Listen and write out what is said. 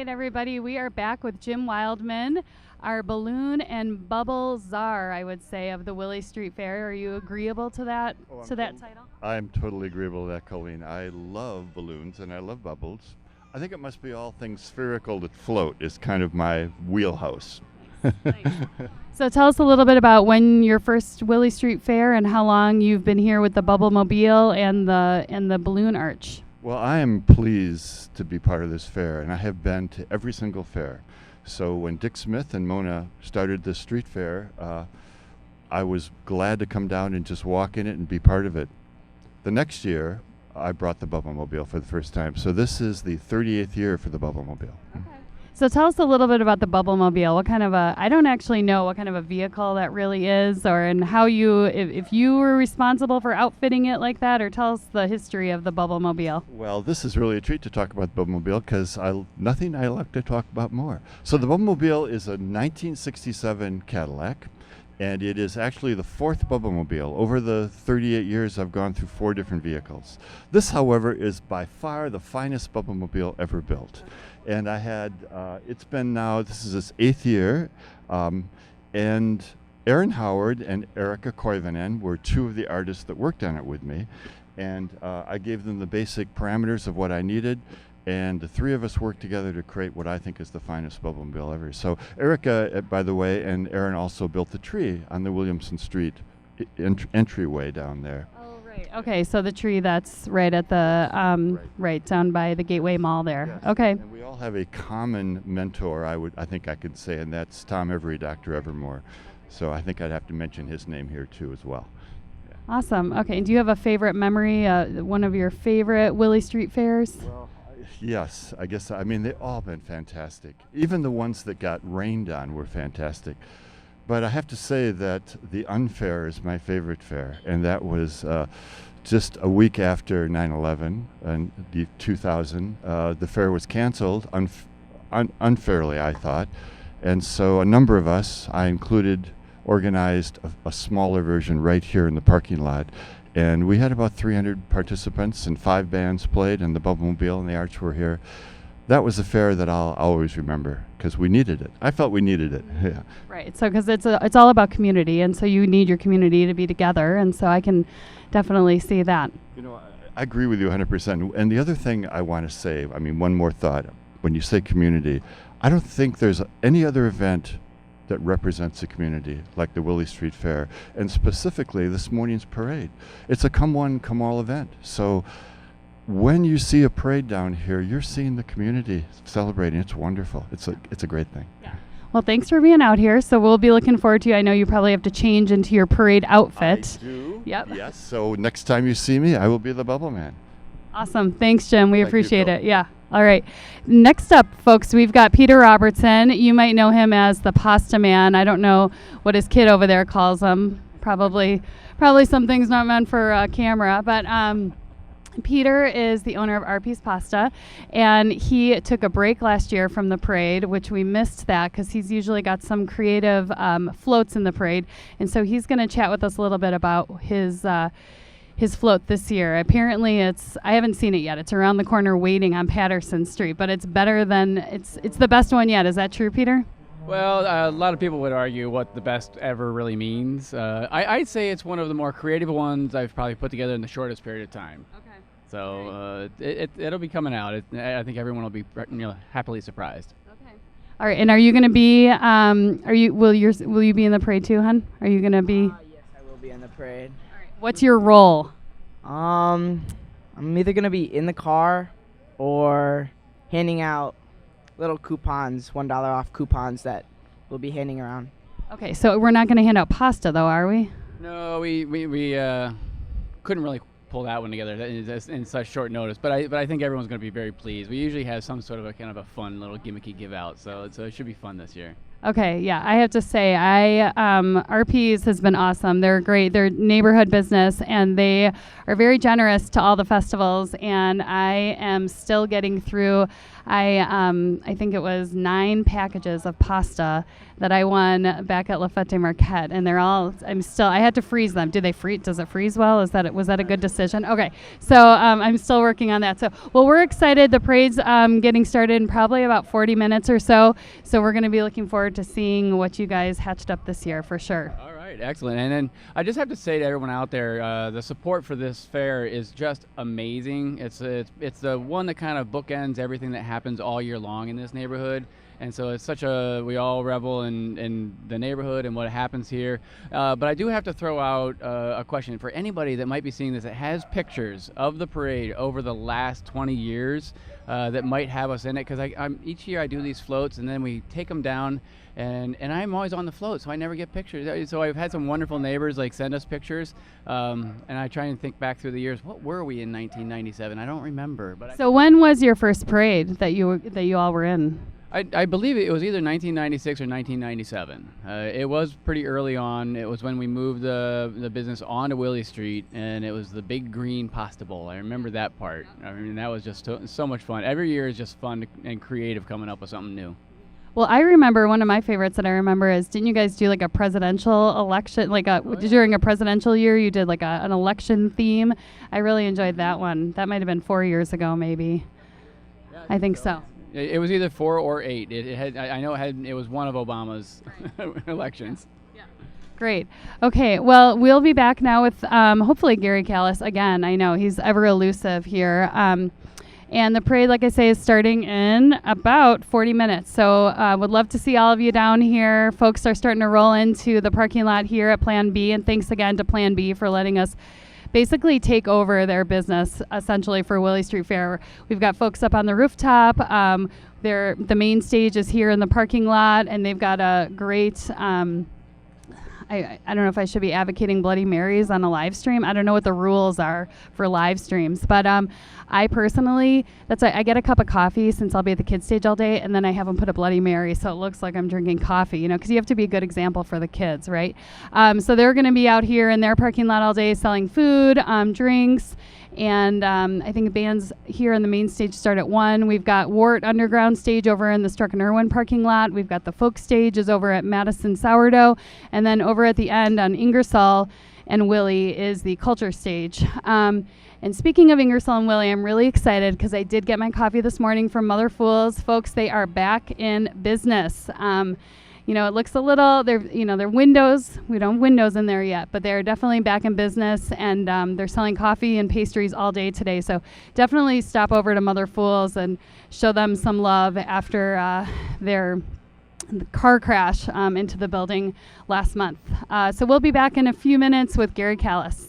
everybody. We are back with Jim Wildman, our balloon and bubble czar, I would say, of the Willy Street Fair. Are you agreeable to that title? I'm totally agreeable to that, Colleen. I love balloons and I love bubbles. I think it must be all things spherical that float is kind of my wheelhouse. Nice. So tell us a little bit about when your first Willy Street Fair and how long you've been here with the Bubble Mobile and the balloon arch. Well, I am pleased to be part of this fair, and I have been to every single fair. So when Dick Smith and Mona started this street fair, I was glad to come down and just walk in it and be part of it. The next year, I brought the Bubble Mobile for the first time. So this is the 38th year for the Bubble Mobile. Okay. So tell us a little bit about the Bubble Mobile. What kind of I don't actually know what kind of a vehicle that really is, and how if you were responsible for outfitting it like that, or tell us the history of the Bubble Mobile. Well, this is really a treat to talk about the Bubble Mobile because nothing I like to talk about more. So the Bubble Mobile is a 1967 Cadillac, and it is actually the fourth Bubble Mobile. Over the 38 years, I've gone through 4 different vehicles. This, however, is by far the finest Bubble Mobile ever built. And I had, it's been now, this is its 8th year, and Aaron Howard and Erica Koivunen were 2 of the artists that worked on it with me. And I gave them the basic parameters of what I needed, and the 3 of us worked together to create what I think is the finest Bubble Mobile ever. So Erica, by the way, and Aaron also built the tree on the Williamson Street entryway down there. Right. Okay, so the tree that's right at the right down by the Gateway Mall there. Yes. Okay. And we all have a common mentor, I think I could say, and that's Tom Every, Dr. Evermore. So I think I'd have to mention his name here too as well. Yeah. Awesome. Okay. And do you have a favorite memory? One of your favorite Willy Street Fairs? Well, yes. I guess they've all been fantastic. Even the ones that got rained on were fantastic. But I have to say that the Unfair is my favorite fair, and that was just a week after 9/11 and 2000. The fair was canceled unfairly, I thought, and so a number of us, I included, organized a smaller version right here in the parking lot, and we had about 300 participants and 5 bands played, and the Bubble Mobile and the Arch were here. That was a fair that I'll always remember because we needed it. I felt we needed it. Yeah. Right. So because it's all about community, and so you need your community to be together, and so I can definitely see that. You know, I agree with you 100%. And the other thing I want to say, one more thought. When you say community, I don't think there's any other event that represents the community like the Willy Street Fair, and specifically this morning's parade. It's a come one, come all event. So when you see a parade down here, you're seeing the community celebrating. It's wonderful. It's a great thing. Yeah. Well, thanks for being out here. So we'll be looking forward to you. I know you probably have to change into your parade outfit. I do. Yep. Yes. So next time you see me, I will be the Bubble Man. Awesome. Thanks, Jim. We Thank you, appreciate Phil. it. Yeah. All right. Next up, folks, we've got Peter Robertson. You might know him as the Pasta Man. I don't know what his kid over there calls him. Probably some things not meant for camera, but Peter is the owner of RP's Pasta, and he took a break last year from the parade, which we missed that because he's usually got some creative floats in the parade, and so he's going to chat with us a little bit about his float this year. Apparently, I haven't seen it yet. It's around the corner waiting on Patterson Street, but it's better than it's the best one yet. Is that true, Peter? Well, a lot of people would argue what the best ever really means. I'd say it's one of the more creative ones I've probably put together in the shortest period of time. Okay. So it'll be coming out. I think everyone will be happily surprised. Okay. All right. And are you going to be? Will you be in the parade too, hon? Are you going to be? Yes, I will be in the parade. All right. What's your role? I'm either gonna be in the car or handing out little coupons, $1 off coupons that we'll be handing around. Okay. So we're not going to hand out pasta, though, are we? No, we couldn't really pull that one together in such short notice, but I think everyone's going to be very pleased. We usually have some sort of a kind of a fun little gimmicky give out, so it should be fun this year. Okay, yeah, I have to say, RP's has been awesome. They're great. They're neighborhood business, and they are very generous to all the festivals. And I am still getting through. I think it was 9 packages of pasta that I won back at La Fête des Marquettes, and they're all. I had to freeze them. Do they freeze? Does it freeze well? Was that a good decision? Okay, so I'm still working on that. So, well, we're excited. The parade's getting started in probably about 40 minutes or so. So we're going to be looking forward to seeing what you guys hatched up this year for sure. All right, excellent. And then I just have to say to everyone out there, the support for this fair is just amazing. It's the one that kind of bookends everything that happens all year long in this neighborhood. And so it's we all revel in the neighborhood and what happens here. But I do have to throw out a question for anybody that might be seeing this that has pictures of the parade over the last 20 years that might have us in it. Because each year I do these floats, and then we take them down, and I'm always on the float, so I never get pictures. So I've had some wonderful neighbors send us pictures, and I try and think back through the years. What were we in 1997? I don't remember. But so when was your first parade that you all were in? I believe it was either 1996 or 1997. It was pretty early on. It was when we moved the business onto Willy Street, and it was the big green pasta bowl. I remember that part. I mean, that was just so much fun. Every year is just fun and creative coming up with something new. Well, I remember one of my favorites that I remember is, didn't you guys do like a presidential election, during a presidential year, you did like an election theme? I really enjoyed that one. That might have been 4 years ago, maybe. Yeah, I think so. It was either 4 or 8. I know it was one of Obama's elections. Yeah. Great. Okay. Well, we'll be back now with hopefully Gary Callis again. I know he's ever elusive here. And the parade, like I say, is starting in about 40 minutes. So would love to see all of you down here. Folks are starting to roll into the parking lot here at Plan B. And thanks again to Plan B for letting us basically take over their business essentially for Willy Street Fair. We've got folks up on the rooftop. The main stage is here in the parking lot, and they've got a great I don't know if I should be advocating Bloody Marys on a live stream. I don't know what the rules are for live streams, but I personally, I get a cup of coffee since I'll be at the kids stage all day, and then I have them put a Bloody Mary so it looks like I'm drinking coffee, because you have to be a good example for the kids, right? So they're going to be out here in their parking lot all day selling food, drinks, and I think the bands here on the main stage start at 1. We've got Wart Underground stage over in the Struck and Irwin parking lot. We've got the folk stage is over at Madison Sourdough. And then over at the end on Ingersoll and Willy is the culture stage. And speaking of Ingersoll and Willy, I'm really excited because I did get my coffee this morning from Mother Fools. Folks, they are back in business. It looks a little, they're windows. We don't have windows in there yet, but they're definitely back in business, and they're selling coffee and pastries all day today. So definitely stop over to Mother Fools and show them some love after their car crash into the building last month. So we'll be back in a few minutes with Gary Callis.